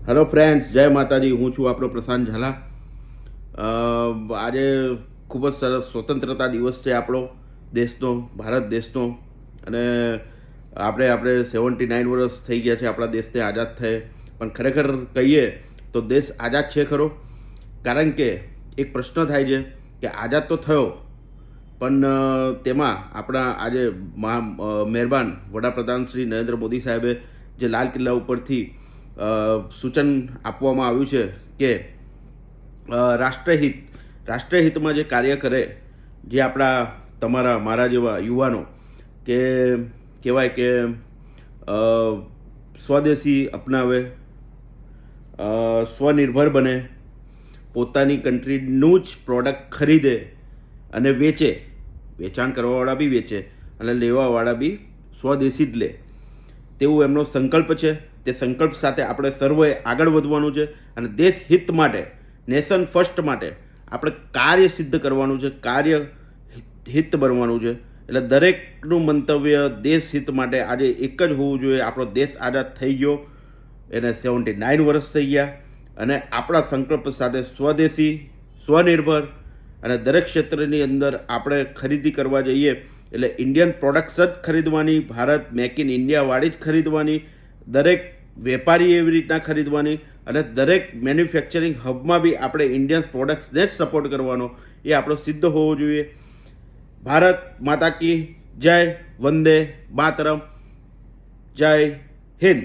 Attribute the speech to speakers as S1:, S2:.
S1: Hello friends, જય માતાજી. હું છું આપણો પ્રશાંત ઝાલા. આજે ખૂબ જ સરસ સ્વતંત્રતા દિવસ છે આપણો દેશનો, ભારત દેશનો. અને આપણે 79 વર્ષ થઈ ગયા છે આપણા દેશને આઝાદ થયે. પણ ખરેખર કહીએ તો દેશ આઝાદ છે ખરો? કારણ કે એક પ્રશ્ન થાય છે કે આઝાદ તો થયો, પણ તેમાં આપણા આજે મહેરબાન વડાપ્રધાન શ્રી નરેન્દ્ર મોદી સાહેબે જે લાલ કિલ્લા ઉપરથી સૂચન આપવામાં આવ્યું છે કે રાષ્ટ્રહિતમાં જે કાર્ય કરે, જે આપણા તમારા મારા જેવા યુવાનો કે કહેવાય કે સ્વદેશી અપનાવે, સ્વનિર્ભર બને, પોતાની કન્ટ્રીનું જ પ્રોડક્ટ ખરીદે અને વેચે, વેચાણ કરવાવાળા બી વેચે અને લેવાવાળા બી સ્વદેશી જ લે, તેવું એમનો સંકલ્પ છે. તે સંકલ્પ સાથે આપણે સર્વે આગળ વધવાનું છે અને દેશ હિત માટે, નેશન ફર્સ્ટ માટે આપણે કાર્ય સિદ્ધ કરવાનું છે, કાર્ય હિત બનવાનું છે. એટલે દરેકનું મંતવ્ય દેશ હિત માટે આજે એક જ હોવું જોઈએ. આપણો દેશ આઝાદ થઈ ગયો, એને 79 વર્ષ થઈ ગયા અને આપણા સંકલ્પ સાથે સ્વદેશી, સ્વનિર્ભર અને દરેક ક્ષેત્રની અંદર આપણે ખરીદી કરવા જઈએ એટલે ઇન્ડિયન પ્રોડક્ટ્સ જ ખરીદવાની, ભારત મેક ઇન ઇન્ડિયાવાળી જ ખરીદવાની, દરેક વેપારી એવી રીતના ખરીદવાની અને દરેક મેન્યુફેક્ચરિંગ હબમાં બી આપણે ઇન્ડિયન પ્રોડક્ટ્સને જ સપોર્ટ કરવાનો. એ આપણો સિદ્ધ હોવો જોઈએ. ભારત માતા કી જય, વંદે માતરમ, જય હિન્દ.